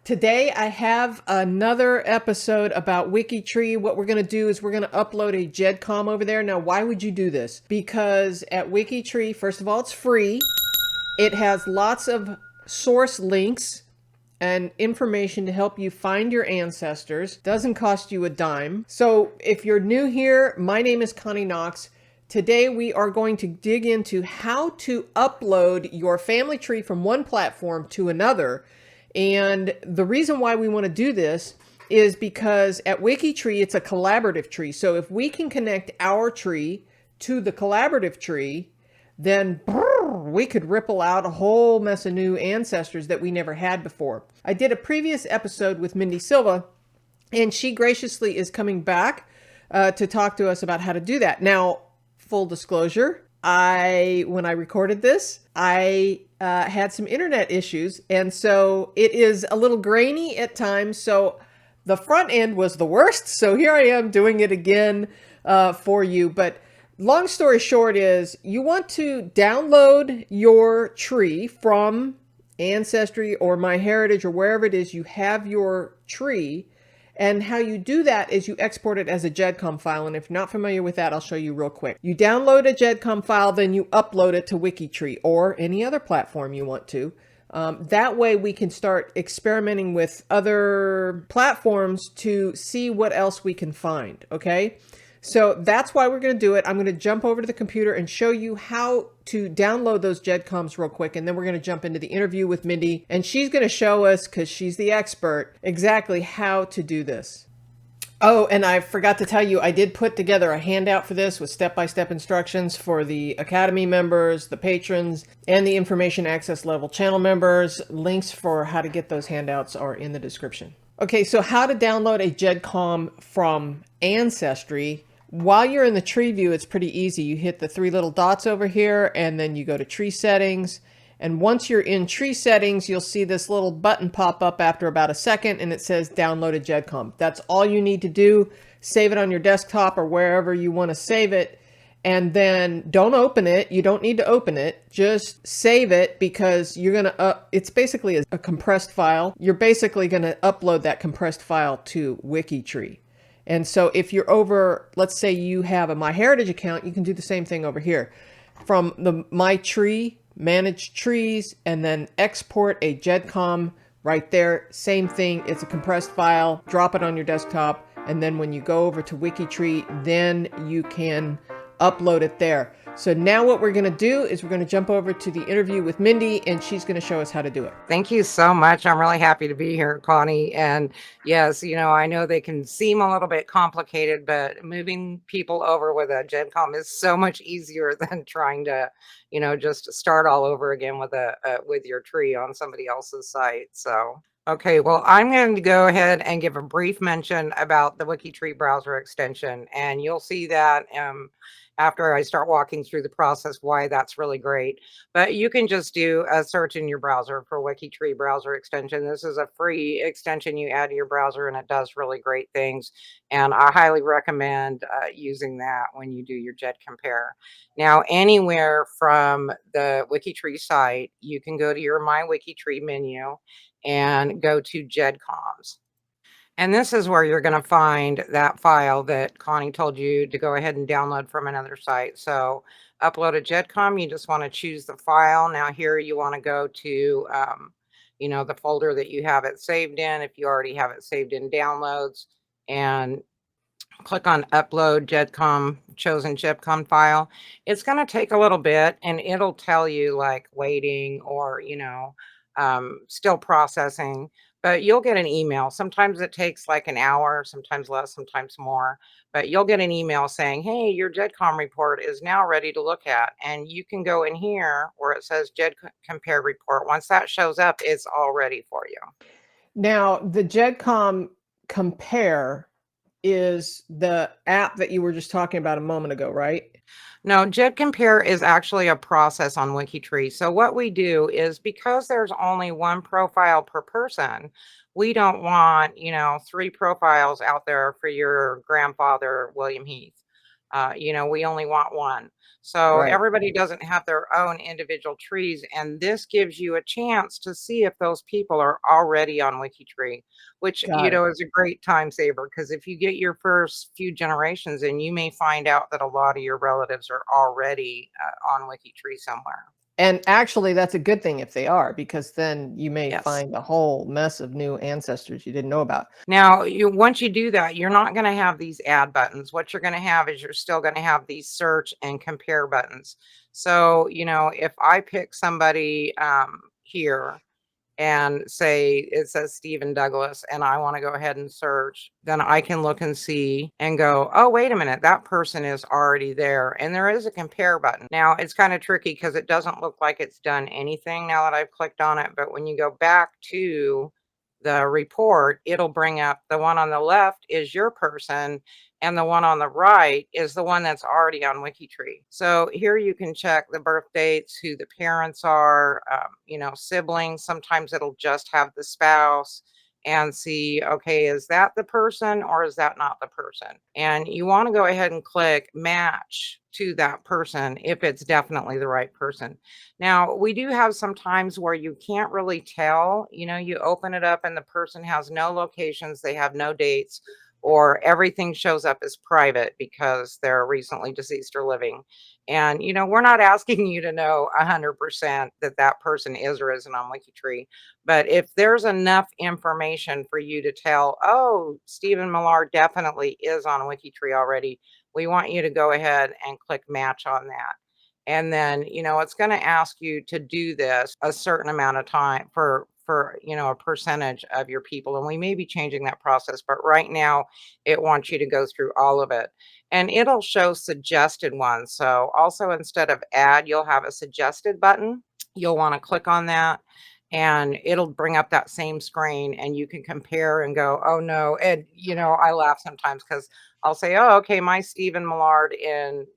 Today I have another episode about WikiTree. What we're going to do is we're going to upload a GEDCom over there. Now, why would you do this? Because at WikiTree, first of all, it's free. It has lots of source links and information to help you find your ancestors. Doesn't cost you a dime. So if you're new here, my name is Connie Knox. Today we are going to dig into how to upload your family tree from one platform to another. And the reason why we want to do this is because at WikiTree, it's a collaborative tree. So if we can connect our tree to the collaborative tree, then we could ripple out a whole mess of new ancestors that we never had before. I did a previous episode with Mindy Silva, and she graciously is coming back to talk to us about how to do that. Now, full disclosure, when I recorded this, I had some internet issues, and so it is a little grainy at times. So the front end was the worst. So here I am doing it again for you. But long story short is you want to download your tree from Ancestry or MyHeritage or wherever it is you have your tree. And how you do that is you export it as a GEDCom file. And if you're not familiar with that, I'll show you real quick. You download a GEDCom file, then you upload it to WikiTree or any other platform you want to. That way we can start experimenting with other platforms to see what else we can find, okay? So that's why we're going to do it. I'm going to jump over to the computer and show you how to download those GEDComs real quick. And then we're going to jump into the interview with Mindy. And she's going to show us, because she's the expert, exactly how to do this. Oh, and I forgot to tell you, I did put together a handout for this with step-by-step instructions for the Academy members, the patrons, and the information access level channel members. Links for how to get those handouts are in the description. Okay, so how to download a GEDCom from Ancestry. While you're in the tree view, it's pretty easy. You hit the three little dots over here, and then you go to tree settings. And once you're in tree settings, you'll see this little button pop up after about a second, and it says download a GEDCom. That's all you need to do. Save it on your desktop or wherever you want to save it. And then don't open it. You don't need to open it. Just save it, because you're going to, it's basically a compressed file. You're basically going to upload that compressed file to WikiTree. And so if you're over, let's say you have a MyHeritage account, you can do the same thing over here. From the My Tree, Manage Trees, and then export a GEDCom right there. Same thing, it's a compressed file. Drop it on your desktop, and then when you go over to WikiTree, then you can upload it there. So now what we're going to do is we're going to jump over to the interview with Mindy, and she's going to show us how to do it. Thank you so much. I'm really happy to be here, Connie. And yes, I know they can seem a little bit complicated, but moving people over with a GEDCom is so much easier than trying to, just start all over again with with your tree on somebody else's site. So, okay, well, I'm going to go ahead and give a brief mention about the WikiTree browser extension, and you'll see that after I start walking through the process why that's really great. But you can just do a search in your browser for WikiTree browser extension. This is a free extension you add to your browser, and it does really great things. And I highly recommend using that when you do your GEDCompare. Now, anywhere from the WikiTree site, you can go to your My WikiTree menu and go to GEDComs. And this is where you're going to find that file that Connie told you to go ahead and download from another site. So upload a GEDCom, you just want to choose the file. Now here you want to go to, the folder that you have it saved in, if you already have it saved in downloads, and click on upload GEDCom, chosen GEDCom file. It's going to take a little bit, and it'll tell you like waiting or, still processing. But you'll get an email. Sometimes it takes like an hour, sometimes less, sometimes more. But you'll get an email saying, hey, your GEDCom report is now ready to look at. And you can go in here where it says GEDCompare report. Once that shows up, it's all ready for you. Now, the GEDCom Compare is the app that you were just talking about a moment ago, right? No, GEDCompare is actually a process on WikiTree. So what we do is, because there's only one profile per person, we don't want, 3 profiles out there for your grandfather, William Heath. We only want one. So Right. everybody doesn't have their own individual trees, and this gives you a chance to see if those people are already on WikiTree, which, Got it. is a great time saver, because if you get your first few generations in, you may find out that a lot of your relatives are already on WikiTree somewhere. And actually, that's a good thing if they are, because then you may Yes. find a whole mess of new ancestors you didn't know about. Now, once you do that, you're not going to have these add buttons. What you're going to have is you're still going to have these search and compare buttons. So, if I pick somebody here and say it says Stephen Douglas and I want to go ahead and search, then I can look and see and go, oh, wait a minute, that person is already there. And there is a compare button. Now, it's kind of tricky because it doesn't look like it's done anything now that I've clicked on it. But when you go back to the report, it'll bring up the one on the left is your person, and the one on the right is the one that's already on WikiTree. So here you can check the birth dates, who the parents are, siblings. Sometimes it'll just have the spouse, and see, okay, is that the person or is that not the person? And you want to go ahead and click match to that person if it's definitely the right person. Now, we do have some times where you can't really tell, you open it up and the person has no locations, they have no dates, or everything shows up as private because they're recently deceased or living. And, we're not asking you to know 100% that that person is or isn't on WikiTree. But if there's enough information for you to tell, oh, Stephen Millard definitely is on WikiTree already, we want you to go ahead and click match on that. And then, it's going to ask you to do this a certain amount of time for a percentage of your people. And we may be changing that process, but right now it wants you to go through all of it. And it'll show suggested ones. So also, instead of add, you'll have a suggested button. You'll want to click on that and it'll bring up that same screen, and you can compare and go, oh no. And I laugh sometimes because I'll say, oh, okay, my Stephen Millard in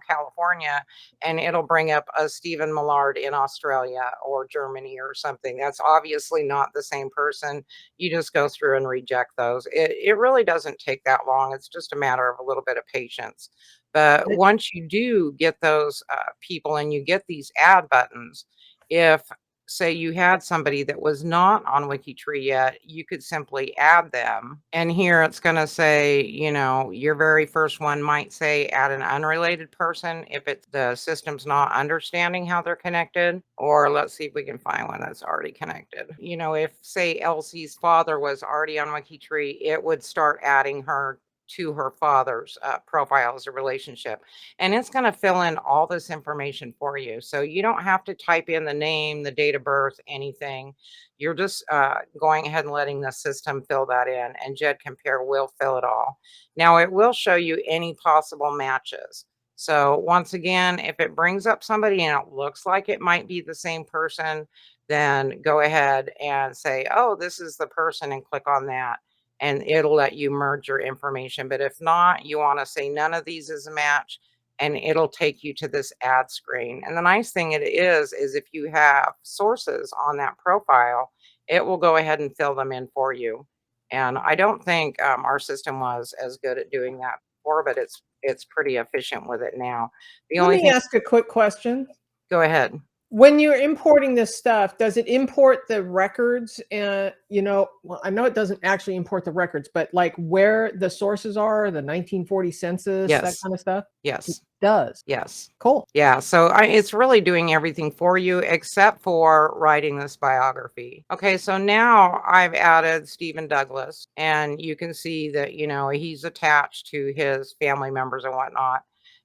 California, and it'll bring up a Stephen Millard in Australia or Germany or something. That's obviously not the same person. You just go through and reject those. It really doesn't take that long. It's just a matter of a little bit of patience. But once you do get those people and you get these add buttons, if say you had somebody that was not on WikiTree yet, you could simply add them. And here it's going to say, your very first one might say add an unrelated person if it's the system's not understanding how they're connected. Or let's see if we can find one that's already connected. If say Elsie's father was already on WikiTree, it would start adding her to her father's profile as a relationship. And it's going to fill in all this information for you. So you don't have to type in the name, the date of birth, anything. You're just going ahead and letting the system fill that in, and GEDCompare will fill it all. Now, it will show you any possible matches. So once again, if it brings up somebody and it looks like it might be the same person, then go ahead and say, oh, this is the person, and click on that, and it'll let you merge your information. But if not, you want to say none of these is a match, and it'll take you to this add screen. And the nice thing it is if you have sources on that profile, it will go ahead and fill them in for you. And I don't think our system was as good at doing that before, but it's pretty efficient with it now. The Let only me thing, ask a quick question. go ahead. When you're importing this stuff, does it import the records? Well, I know it doesn't actually import the records, but like where the sources are, the 1940 census, that Yes. kind of stuff? It Yes. does. Yes. Cool. Yeah, so it's really doing everything for you except for writing this biography. Okay, so now I've added Stephen Douglas, and you can see that, he's attached to his family members and whatnot.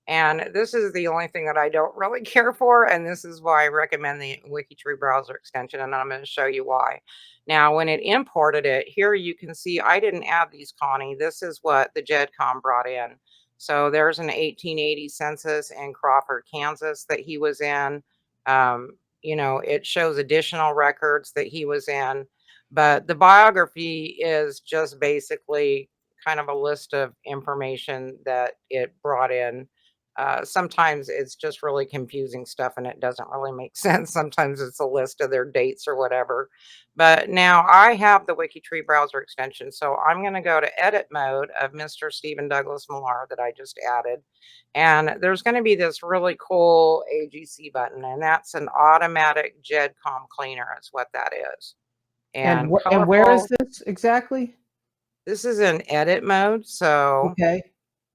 And this is the only thing that I don't really care for, and this is why I recommend the WikiTree browser extension, and I'm going to show you why. Now, when it imported it, here you can see I didn't add these, Connie. This is what the Gedcom brought in. So there's an 1880 census in Crawford, Kansas that he was in. It shows additional records that he was in, but the biography is just basically kind of a list of information that it brought in Sometimes it's just really confusing stuff and it doesn't really make sense. Sometimes it's a list of their dates or whatever. But now I have the WikiTree browser extension, so I'm going to go to edit mode of Mr. Stephen Douglas Millar that I just added. And there's going to be this really cool AGC button, and that's an automatic GEDCom cleaner is what that is. And And where is colorful. this exactly? This is in edit mode, so Okay.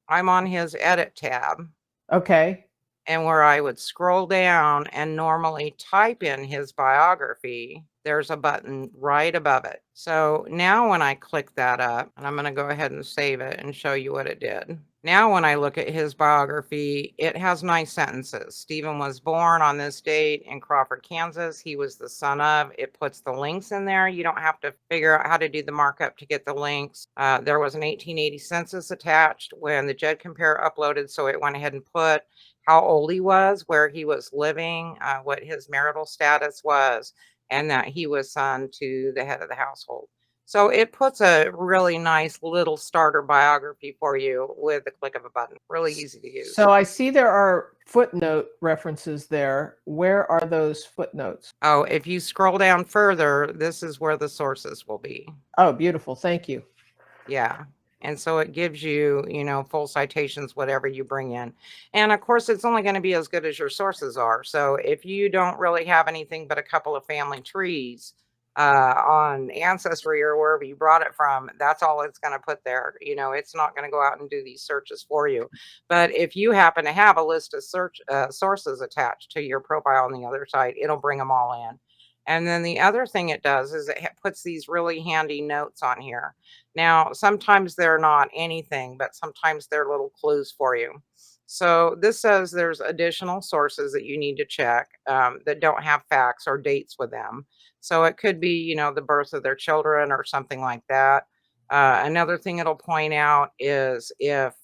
I'm on his edit tab. Okay. And where I would scroll down and normally type in his biography, there's a button right above it. So now when I click that up, and I'm going to go ahead and save it and show you what it did. Now when I look at his biography, it has nice sentences. Stephen was born on this date in Crawford, Kansas. He was the son of. It puts the links in there. You don't have to figure out how to do the markup to get the links. There was an 1880 census attached when the GEDCompare uploaded, so it went ahead and put how old he was, where he was living, what his marital status was, and that he was son to the head of the household. So it puts a really nice little starter biography for you with the click of a button. Really easy to use. So I see there are footnote references there. Where are those footnotes? Oh, if you scroll down further, this is where the sources will be. Oh, beautiful. Thank you. Yeah. And so it gives you, full citations, whatever you bring in. And of course, it's only going to be as good as your sources are. So if you don't really have anything but a couple of family trees on Ancestry or wherever you brought it from, that's all it's going to put there. It's not going to go out and do these searches for you. But if you happen to have a list of sources attached to your profile on the other side, it'll bring them all in. And then the other thing it does is it puts these really handy notes on here. Now, sometimes they're not anything, but sometimes they're little clues for you. So this says there's additional sources that you need to check that don't have facts or dates with them. So it could be, the birth of their children or something like that. Another thing it'll point out is if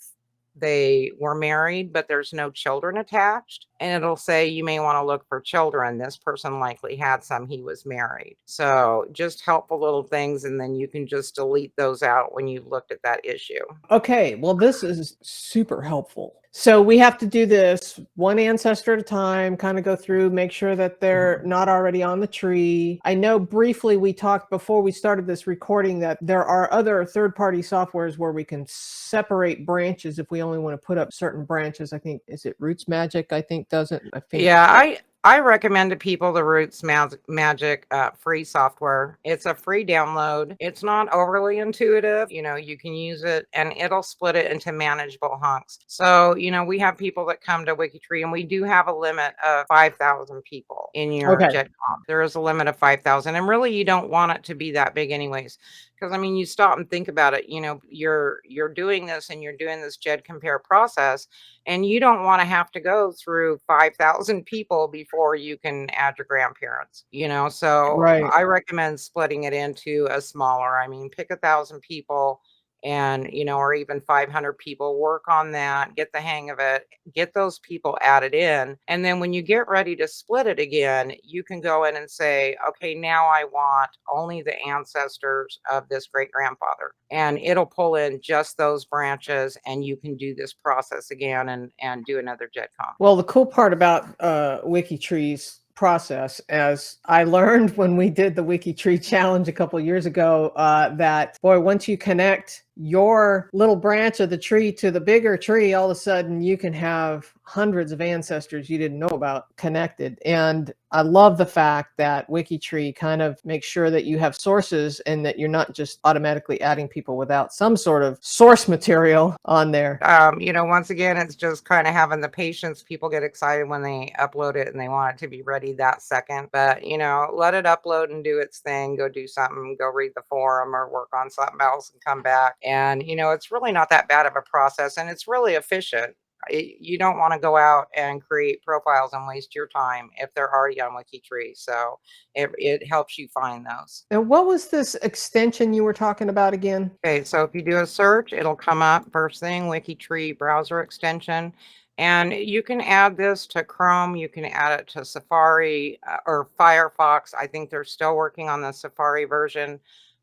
they were married, but there's no children attached. And it'll say you may want to look for children. This person likely had some, he was married. So just helpful little things. And then you can just delete those out when you've looked at that issue. Okay, well, this is super helpful. So we have to do this one ancestor at a time, kind of go through, make sure that they're not already on the tree. I know briefly we talked before we started this recording that there are other third-party softwares where we can separate branches if we only want to put up certain branches. I think, is it Roots Magic? I think does it. I think. Yeah, I recommend to people the Roots Magic free software. It's a free download. It's not overly intuitive. You can use it and it'll split it into manageable hunks. So, we have people that come to WikiTree and we do have a limit of 5,000 people in your Okay. GEDCom. There is a limit of 5,000 and really you don't want it to be that big anyways. Because you stop and think about it, you're doing this and you're doing this GEDCompare process and you don't want to have to go through 5,000 people before you can add your grandparents, so Right. I recommend splitting it into a smaller, pick 1,000 people and, or even 500 people, work on that, get the hang of it, get those people added in. And then when you get ready to split it again, you can go in and say, okay, now I want only the ancestors of this great grandfather, and it'll pull in just those branches and you can do this process again and do another GEDCom. Well, the cool part about WikiTree's process, as I learned when we did the WikiTree challenge a couple years ago, that boy, once you connect your little branch of the tree to the bigger tree, all of a sudden you can have hundreds of ancestors you didn't know about connected. And I love the fact that WikiTree kind of makes sure that you have sources and that you're not just automatically adding people without some sort of source material on there. Once again, it's just kind of having the patience. People get excited when they upload it and they want it to be ready that second. But, let it upload and do its thing. Go do something, go read the forum or work on something else and come back. And, it's really not that bad of a process and it's really efficient. You don't want to go out and create profiles and waste your time if they're already on WikiTree. So it helps you find those. And what was this extension you were talking about again? Okay, so if you do a search, it'll come up first thing, WikiTree browser extension. And you can add this to Chrome. You can add it to Safari or Firefox. I think they're still working on the Safari version.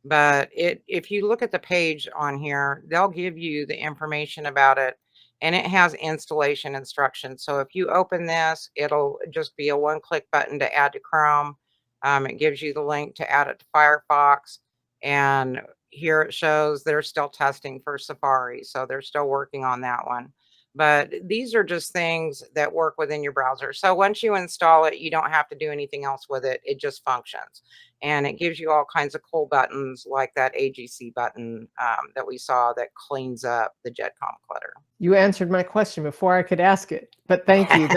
But if you look at the page on here, they'll give you the information about it and it has installation instructions. So if you open this, it'll just be a one-click button to add to Chrome. It gives you the link to add it to Firefox, and here it shows they're still testing for Safari, so they're still working on that one. But these are just things that work within your browser. So once you install it, you don't have to do anything else with it. It just functions. And it gives you all kinds of cool buttons like that AGC button that we saw that cleans up the GEDCom clutter. You answered my question before I could ask it, but thank you.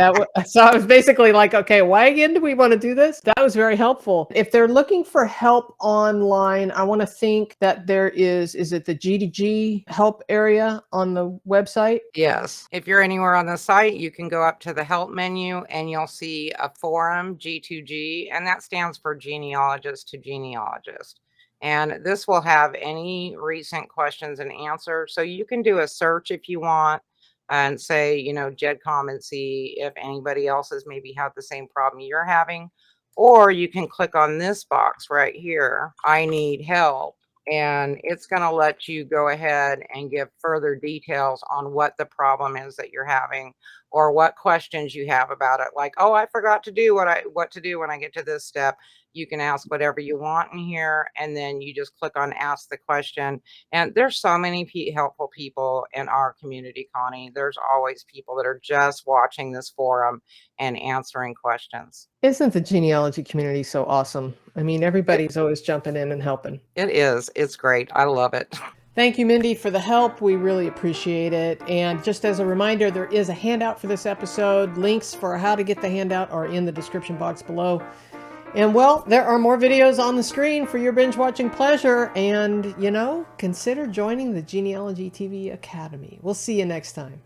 So I was basically like, okay, why again do we want to do this? That was very helpful. If they're looking for help online, I want to think that there is it the G2G help area on the website? Yes. If you're anywhere on the site, you can go up to the help menu and you'll see a forum, G2G, and that stands for genealogist to genealogist. And this will have any recent questions and answers. So you can do a search if you want and say, you know, GEDCom, and see if anybody else has maybe had the same problem you're having. Or you can click on this box right here, I need help. And it's going to let you go ahead and give further details on what the problem is that you're having, or what questions you have about it. Like, oh, I forgot to do what to do when I get to this step. You can ask whatever you want in here, and then you just click on ask the question. And there's so many helpful people in our community, Connie. There's always people that are just watching this forum and answering questions. Isn't the genealogy community so awesome? I mean, everybody's always jumping in and helping. It is. It's great. I love it. Thank you, Mindy, for the help. We really appreciate it. And just as a reminder, there is a handout for this episode. Links for how to get the handout are in the description box below. And well, there are more videos on the screen for your binge watching pleasure. And, you know, consider joining the Genealogy TV Academy. We'll see you next time.